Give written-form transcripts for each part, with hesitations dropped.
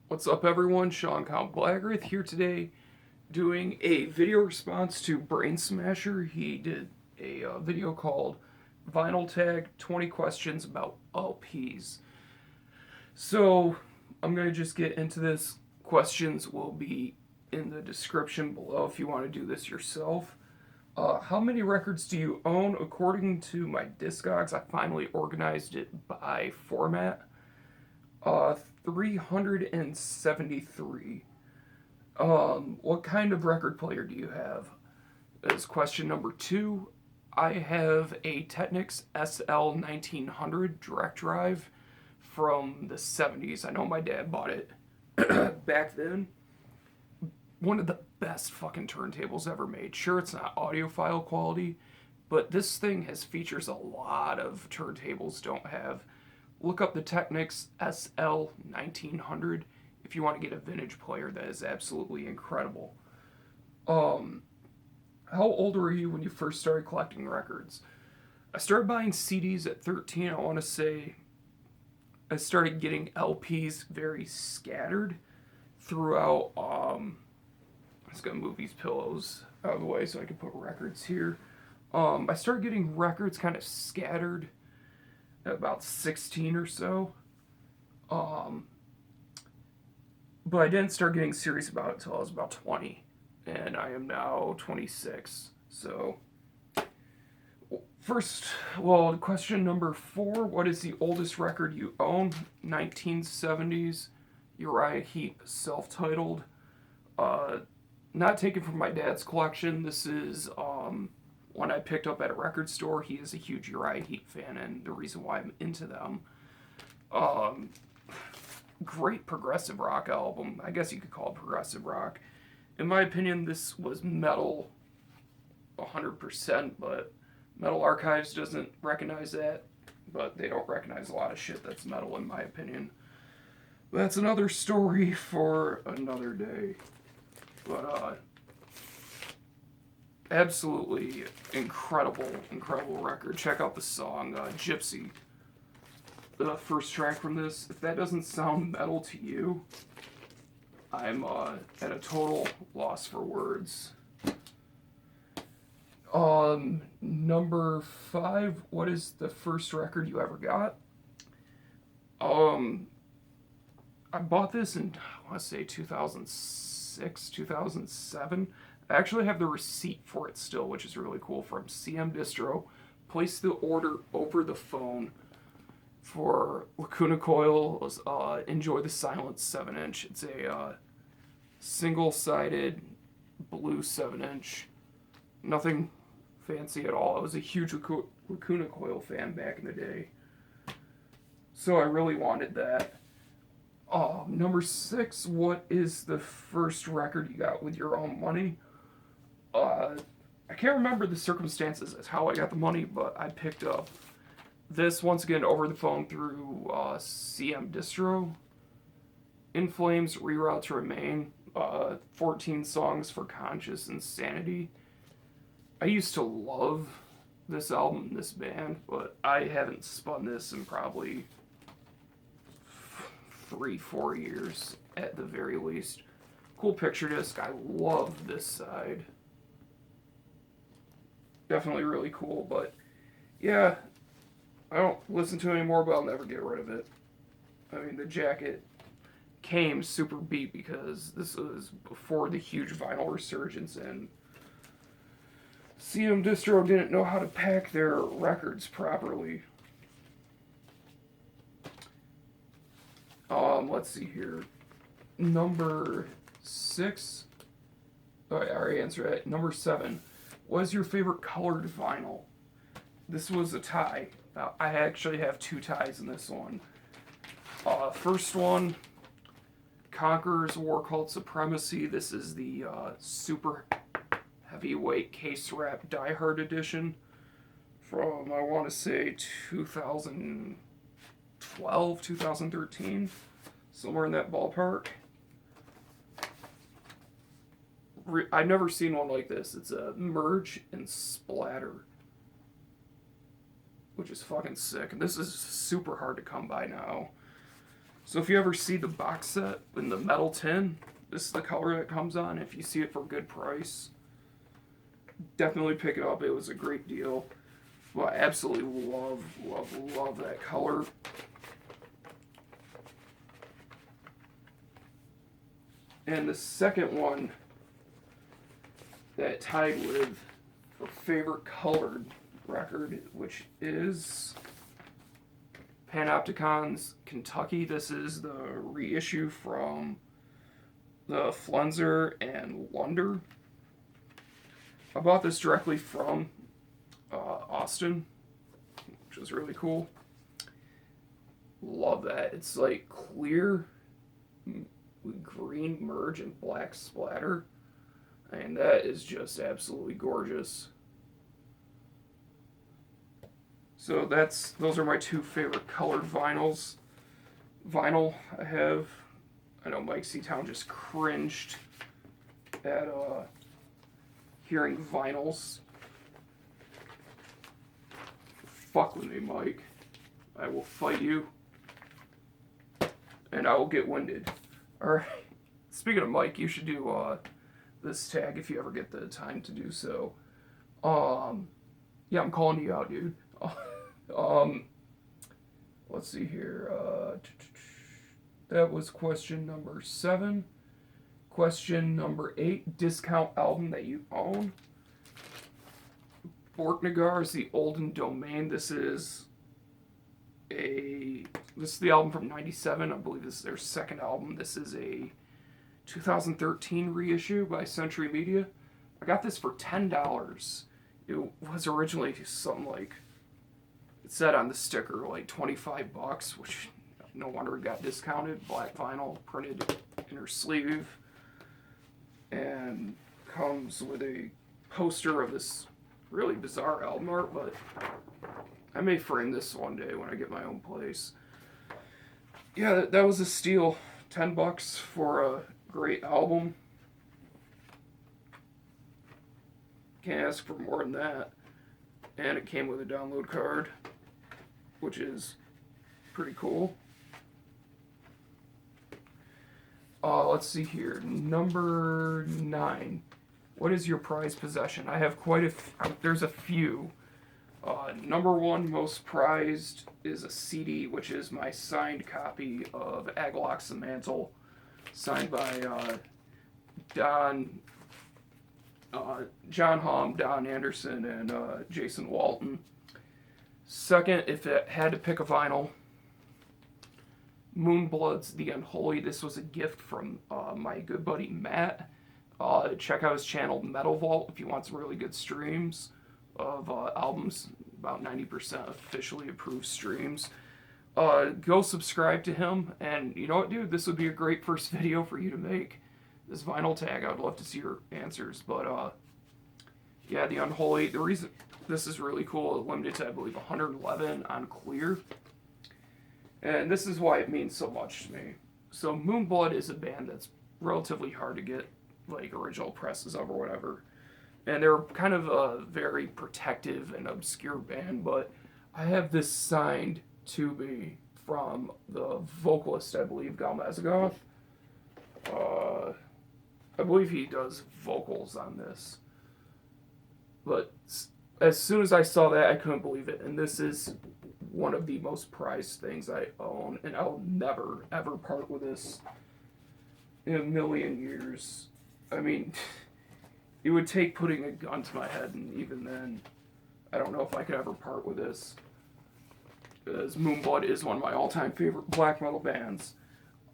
What's up, everyone? Sean Count Blackreath here today doing a video response to Brain Smasher. He did a video called Vinyl Tag 20 Questions About LPs. So I'm going to just get into this. Questions will be in the description below if you want to do this yourself. How many records do you own? According to my Discogs, I finally organized it by format. 373. What kind of record player do you have? Is question number 2. I have a Technics SL 1900 direct drive from the 70s. I know my dad bought it back then. One of the best fucking turntables ever made. Sure, it's not audiophile quality, but this thing has features a lot of turntables don't have. Look up the Technics SL 1900 if you want to get a vintage player that is absolutely incredible. How old were you when you first started collecting records? I started buying CDs at 13. I want to say I started getting LPs very scattered throughout. I'm just going to move these pillows out of the way so I can put records here. I started getting records kind of scattered at about 16 or so. But I didn't start getting serious about it until I was about 20. And I am now 26. So, question number 4. What is the oldest record you own? 1970s. Uriah Heep, self-titled. Not taken from my dad's collection. This is one I picked up at a record store. He is a huge Uriah Heep fan, and the reason why I'm into them. Great progressive rock album. I guess you could call it progressive rock. In my opinion, this was metal 100%, but Metal Archives doesn't recognize that, but they don't recognize a lot of shit that's metal, in my opinion. That's another story for another day. But, absolutely incredible record. Check out the song Gypsy, the first track from this. If that doesn't sound metal to you, I'm at a total loss for words. Number 5. What is the first record you ever got? I bought this in, I want to say 2006, 2007. I actually have the receipt for it still, which is really cool, from CM Distro. Placed the order over the phone for Lacuna Coil's Enjoy the Silence 7-inch. It's a single-sided blue 7-inch. Nothing fancy at all. I was a huge Lacuna Coil fan back in the day. So I really wanted that. Number 6, what is the first record you got with your own money? I can't remember the circumstances as how I got the money, but I picked up this once again over the phone through CM Distro. In Flames, Reroute to Remain, 14 songs for Conscious Insanity. I used to love this album, this band, but I haven't spun this in probably 3-4 years at the very least. Cool picture disc. I love this side. Definitely really cool, but yeah, I don't listen to it anymore, but I'll never get rid of it. I mean, the jacket came super beat because this was before the huge vinyl resurgence, and CM Distro didn't know how to pack their records properly. Let's see here. Number 6. Oh, I already answered it. Number 7. What is your favorite colored vinyl? This was a tie. I actually have 2 ties in this one. First one, Conqueror's War Cult Supremacy. This is the super heavyweight case wrap Die Hard edition from, I want to say, 2012, 2013. Somewhere in that ballpark. I've never seen one like this. It's a merge and splatter, which is fucking sick. And this is super hard to come by now. So if you ever see the box set in the metal tin, this is the color that comes on. If you see it for a good price, definitely pick it up. It was a great deal. Well, I absolutely love that color. And the second one that tied with for favorite colored record, which is Panopticon's Kentucky. This is the reissue from the Flenser and Lunder. I bought this directly from Austin, which was really cool. Love that. It's like clear with green merge and black splatter. And that is just absolutely gorgeous. So those are my two favorite colored vinyls. Vinyl I have. I know Mike Seatown just cringed at hearing vinyls. Fuck with me, Mike. I will fight you. And I will get winded. Alright. Speaking of Mike, you should do this tag if you ever get the time to do so. Yeah, I'm calling you out, dude. Let's see here. That was question number 7. Question number 8, discount album that you own. Borknagar is the Olden Domain. This is the album from '97. I believe this is their second album. This is a 2013 reissue by Century Media. I got this for $10. It was originally something like, it said on the sticker like $25, which no wonder it got discounted. Black vinyl, printed inner sleeve, and comes with a poster of this really bizarre album art, but I may frame this one day when I get my own place. Yeah, that was a steal. $10 for a great album. Can't ask for more than that. And it came with a download card, which is pretty cool. Let's see here. Number 9. What is your prized possession? I have there's a few. Number 1 most prized is a CD, which is my signed copy of Agalox the Mantle, signed by John Hom, Don Anderson, and Jason Walton. Second, if it had to pick a vinyl, Moonblood's The Unholy. This was a gift from my good buddy Matt. Check out his channel Metal Vault if you want some really good streams of albums, about 90% officially approved streams. Go subscribe to him, and you know what, dude, this would be a great first video for you to make. This vinyl tag, I would love to see your answers, but yeah, The Unholy, the reason this is really cool, limited to, I believe, 111 on clear, and this is why it means so much to me. So Moonblood is a band that's relatively hard to get, like, original presses of or whatever, and they're kind of a very protective and obscure band, but I have this signed to me from the vocalist, I believe, Gal Mazagoth. I believe he does vocals on this. But as soon as I saw that, I couldn't believe it. And this is one of the most prized things I own, and I'll never, ever part with this in a million years. I mean, it would take putting a gun to my head, and even then, I don't know if I could ever part with this. Because Moonblood is one of my all-time favorite black metal bands.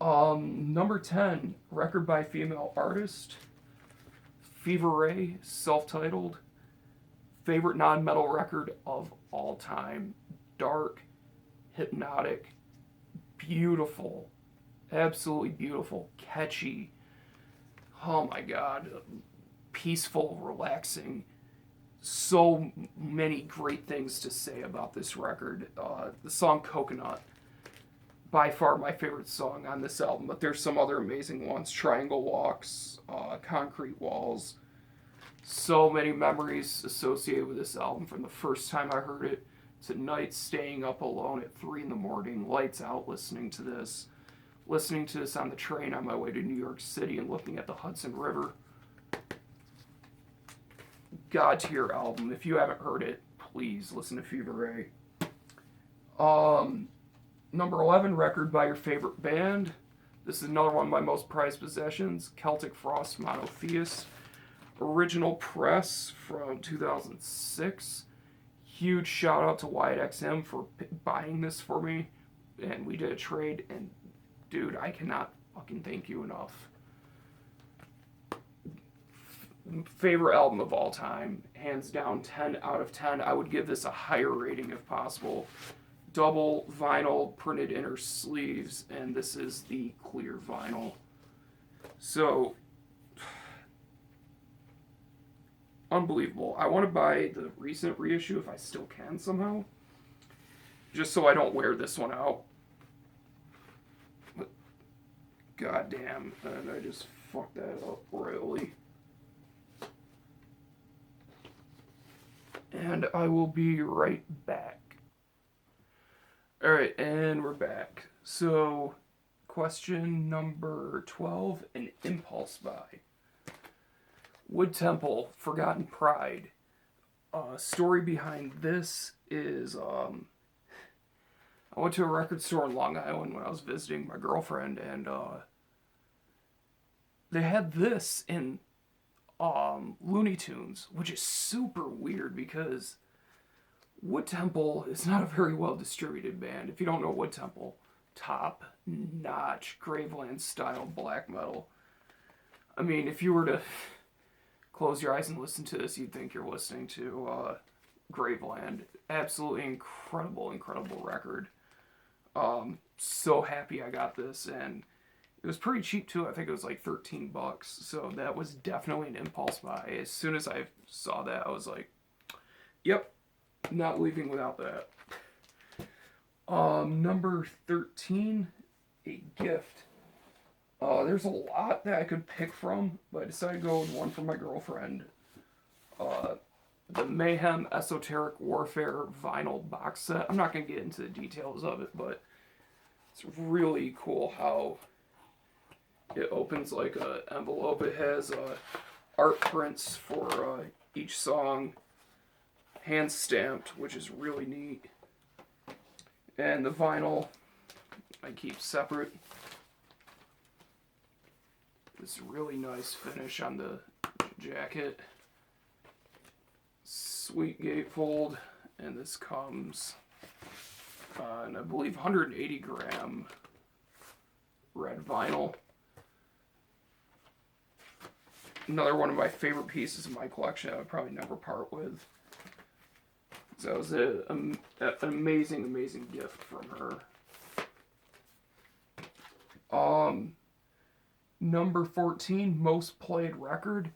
Number 10, record by female artist, Fever Ray, self-titled. Favorite non-metal record of all time. Dark, hypnotic, beautiful, absolutely beautiful, catchy. Oh my god, peaceful, relaxing. So many great things to say about this record. The song Coconut, by far my favorite song on this album, but there's some other amazing ones. Triangle Walks, Concrete Walls. So many memories associated with this album from the first time I heard it to nights staying up alone at 3 in the morning, lights out, listening to this. listening to this on the train on my way to New York City and looking at the Hudson River. God tier album. If you haven't heard it, please listen to Fever Ray. Number 11 record by your favorite band. This is another one of my most prized possessions. Celtic Frost Monotheist. Original press from 2006. Huge shout out to Wyatt XM for buying this for me. And we did a trade, and dude, I cannot fucking thank you enough. Favorite album of all time. Hands down, 10 out of 10. I would give this a higher rating if possible. Double vinyl printed inner sleeves, and this is the clear vinyl. So, unbelievable. I want to buy the recent reissue if I still can somehow, just so I don't wear this one out. But, goddamn, and I just fucked that up royally. And I will be right back. Alright, and we're back. So, question number 12, an impulse buy. Wood Temple, Forgotten Pride. Story behind this is, I went to a record store in Long Island when I was visiting my girlfriend, and they had this in Looney Tunes, which is super weird because Wood Temple is not a very well distributed band. If you don't know Wood Temple, top notch Graveland style black metal. I mean, if you were to close your eyes and listen to this, you'd think you're listening to Graveland. Absolutely incredible record. So happy I got this, and it was pretty cheap too. I think it was like $13. So that was definitely an impulse buy. As soon as I saw that, I was like, yep, not leaving without that. Number 13, a gift. There's a lot that I could pick from, but I decided to go with one from my girlfriend. The Mayhem Esoteric Warfare vinyl box set. I'm not going to get into the details of it, but it's really cool how it opens like an envelope. It has art prints for each song, hand stamped, which is really neat. And the vinyl I keep separate. This really nice finish on the jacket. Sweet gatefold, and this comes on, I believe, 180 gram red vinyl. Another one of my favorite pieces of my collection I would probably never part with. So that was an amazing gift from her. Number 14, most played record.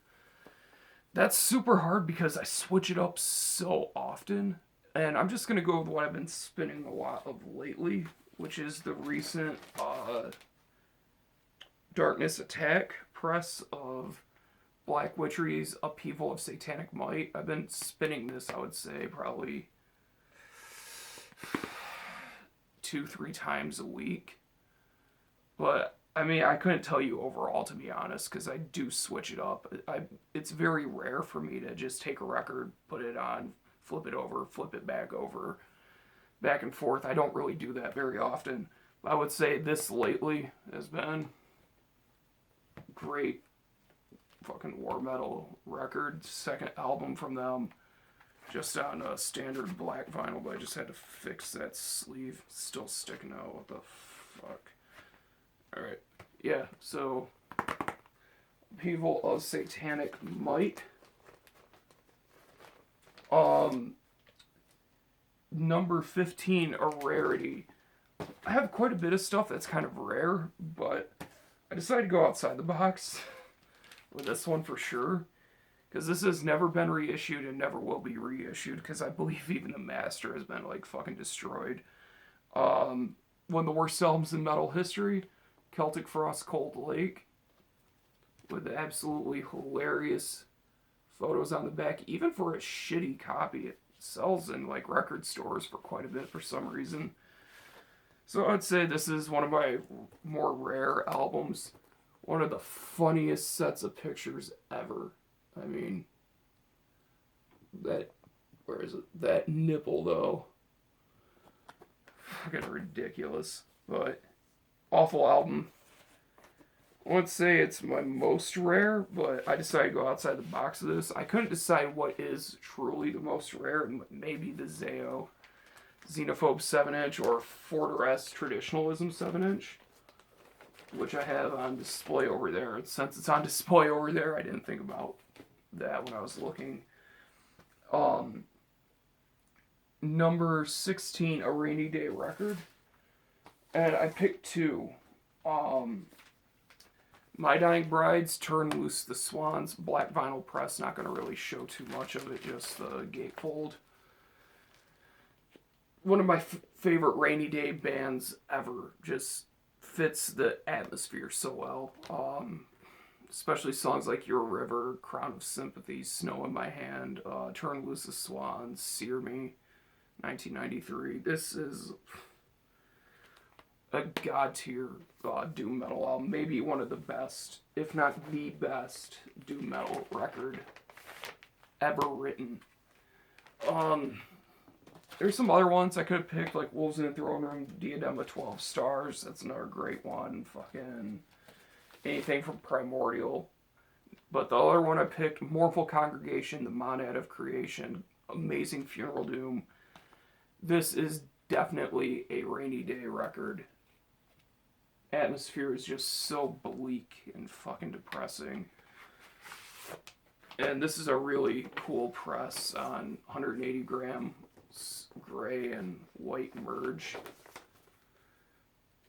That's super hard because I switch it up so often. And I'm just going to go with what I've been spinning a lot of lately, which is the recent Darkness Attack press of Black Witchery's Upheaval of Satanic Might. I've been spinning this, I would say, probably 2-3 times a week. But I mean, I couldn't tell you overall, to be honest, because I do switch it up. It's very rare for me to just take a record, put it on, flip it over, flip it back over, back and forth. I don't really do that very often. I would say this lately has been great fucking war metal record. Second album from them, just on a standard black vinyl, but I just had to fix that sleeve. It's still sticking out. What the fuck? Alright. Yeah, so Upheaval of Satanic Might. Number 15, a rarity. I have quite a bit of stuff that's kind of rare, but I decided to go outside the box with this one for sure, because this has never been reissued and never will be reissued, because I believe even the master has been like fucking destroyed. One of the worst albums in metal history, Celtic Frost Cold Lake, with absolutely hilarious photos on the back. Even for a shitty copy, it sells in like record stores for quite a bit for some reason. So I'd say this is one of my more rare albums. One of the funniest sets of pictures ever. I mean, that, where is it? That nipple, though. Fucking ridiculous. But, awful album. I wouldn't say it's my most rare, but I decided to go outside the box of this. I couldn't decide what is truly the most rare, and maybe the Zao Xenophobe 7-inch or Fortress Traditionalism 7-inch, which I have on display over there. And since it's on display over there, I didn't think about that when I was looking. Number 16, A Rainy Day Record. And I picked two. My Dying Brides, Turn Loose the Swans, black vinyl press, not going to really show too much of it, just the gatefold. One of my favorite rainy day bands ever, just fits the atmosphere so well. Especially songs like Your River, Crown of Sympathy, Snow in My Hand, Turn Loose the Swans, Sear Me, 1993. This is a god tier doom metal album, maybe one of the best, if not the best, doom metal record ever written. There's some other ones I could have picked, like Wolves in the Throne Room, Diadem of 12 Stars. That's another great one. Fucking anything from Primordial. But the other one I picked, Mournful Congregation, The Monad of Creation, amazing funeral doom. This is definitely a rainy day record. Atmosphere is just so bleak and fucking depressing. And this is a really cool press on 180 gram gray and white merge.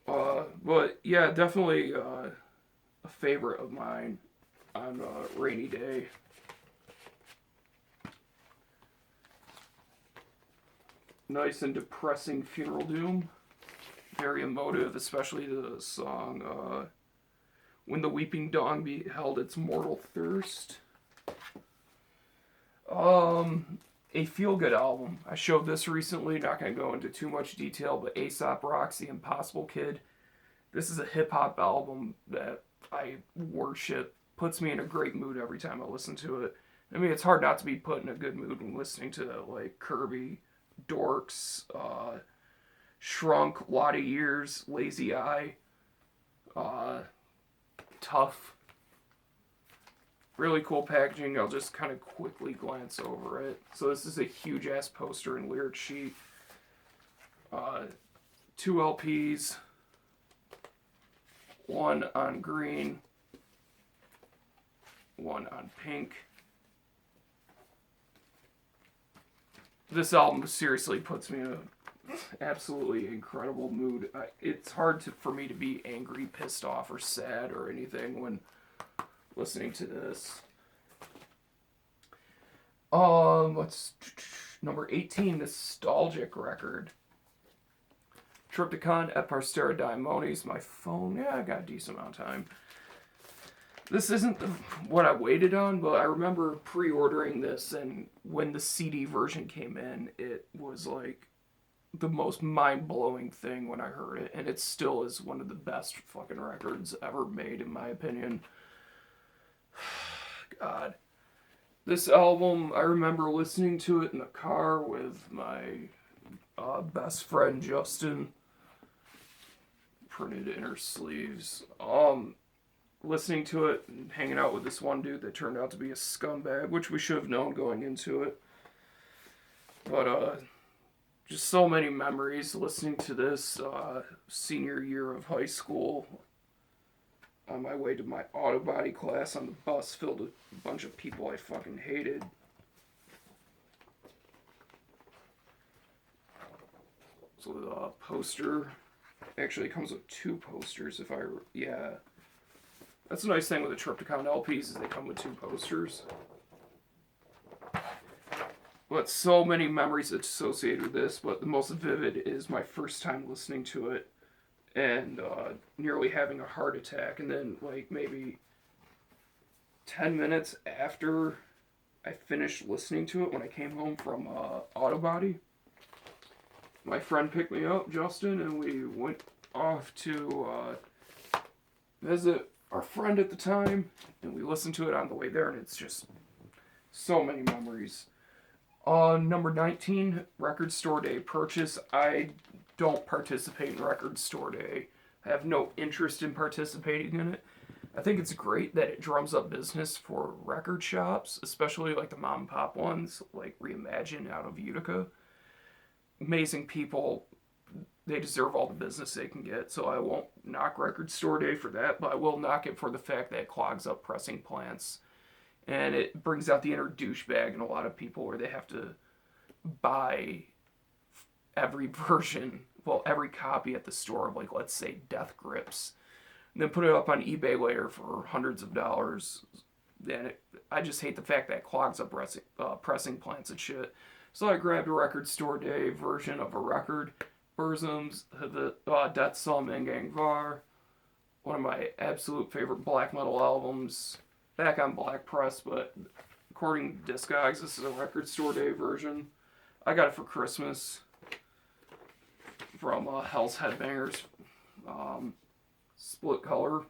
But yeah, definitely a favorite of mine on a rainy day. Nice and depressing funeral doom. Very emotive, especially the song When the Weeping Dawn Beheld Its Mortal Thirst. A feel-good album. I showed this recently, not going to go into too much detail, but Aesop Rock's The Impossible Kid. This is a hip-hop album that I worship. Puts me in a great mood every time I listen to it. I mean, it's hard not to be put in a good mood when listening to, like, Kirby, Dorks, Shrunk, Lot of Years, Lazy Eye, Tough. Really cool packaging. I'll just kind of quickly glance over it. So this is a huge ass poster and lyric sheet. 2 LPs. One on green. One on pink. This album seriously puts me in an absolutely incredible mood. It's hard for me to be angry, pissed off, or sad or anything when listening to this. What's number 18, Nostalgic Record. Triptychon et Parstera Daimones. My phone, yeah, I got a decent amount of time. This isn't what I waited on, but I remember pre-ordering this, and when the CD version came in, it was like the most mind-blowing thing when I heard it, and it still is one of the best fucking records ever made, in my opinion. God. This album, I remember listening to it in the car with my best friend Justin. Printed inner sleeves. Listening to it and hanging out with this one dude that turned out to be a scumbag, which we should have known going into it. But just so many memories listening to this senior year of high school. On my way to my auto body class on the bus filled with a bunch of people I fucking hated. So the poster actually comes with 2 posters yeah. That's a nice thing with the Triptychon LPs is they come with 2 posters. But so many memories associated with this, but the most vivid is my first time listening to it and nearly having a heart attack, and then like maybe 10 minutes after I finished listening to it when I came home from auto body, my friend picked me up, Justin, and we went off to visit our friend at the time, and we listened to it on the way there, and it's just so many memories. Number 19, Record Store Day purchase. I don't participate in Record Store Day. I have no interest in participating in it. I think it's great that it drums up business for record shops, especially like the mom and pop ones, like Reimagine out of Utica. Amazing people. They deserve all the business they can get, so I won't knock Record Store Day for that, but I will knock it for the fact that it clogs up pressing plants. And it brings out the inner douchebag in a lot of people where they have to buy every version, well, every copy at the store of, like, let's say, Death Grips, and then put it up on eBay later for hundreds of dollars. And I just hate the fact that it clogs up pressing plants and shit. So I grabbed a Record Store Day version of a record. Burzums, the Death Sum and Gang Var, one of my absolute favorite black metal albums. Back on Black Press, but according to Discogs, this is a Record Store Day version. I got it for Christmas from Hell's Headbangers, split color,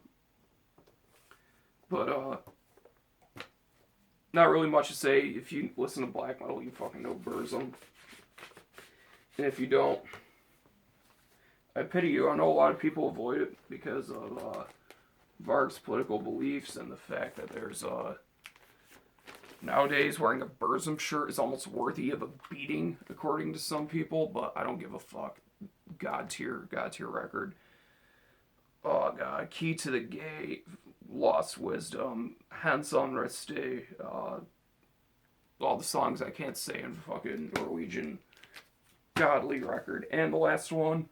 but not really much to say. If you listen to black metal, you fucking know Burzum, and if you don't, I pity you. I know a lot of people avoid it because of Varg's political beliefs and the fact that there's nowadays wearing a Burzum shirt is almost worthy of a beating, according to some people, but I don't give a fuck. God tier record. Oh god, Key to the Gate, Lost Wisdom, Handsome Reste, all the songs I can't say in fucking Norwegian. Godly record. And the last one,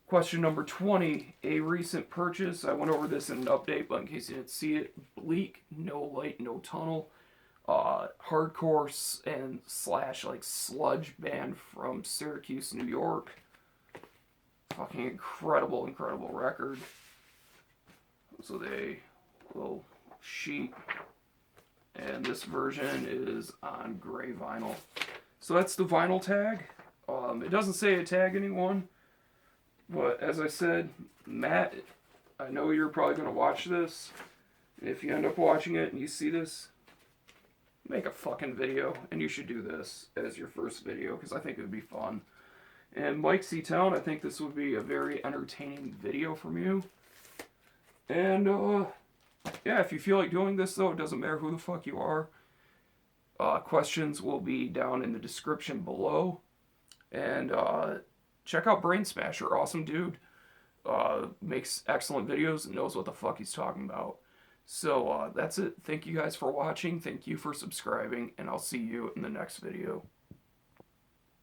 question number 20, a recent purchase. I went over this in an update, but in case you didn't see it, Bleak, No Light, No Tunnel, hardcore and slash like sludge band from Syracuse, New York. Fucking incredible record. So they little sheet, and this version is on gray vinyl. So that's the vinyl tag. It doesn't say to tag anyone. But as I said, Matt, I know you're probably going to watch this. And if you end up watching it and you see this, make a fucking video. And you should do this as your first video because I think it would be fun. And Mike C. Town, I think this would be a very entertaining video from you. And, yeah, if you feel like doing this, though, it doesn't matter who the fuck you are. Questions will be down in the description below. And, check out Brain Smasher, awesome dude. Makes excellent videos and knows what the fuck he's talking about. So that's it. Thank you guys for watching. Thank you for subscribing, and I'll see you in the next video.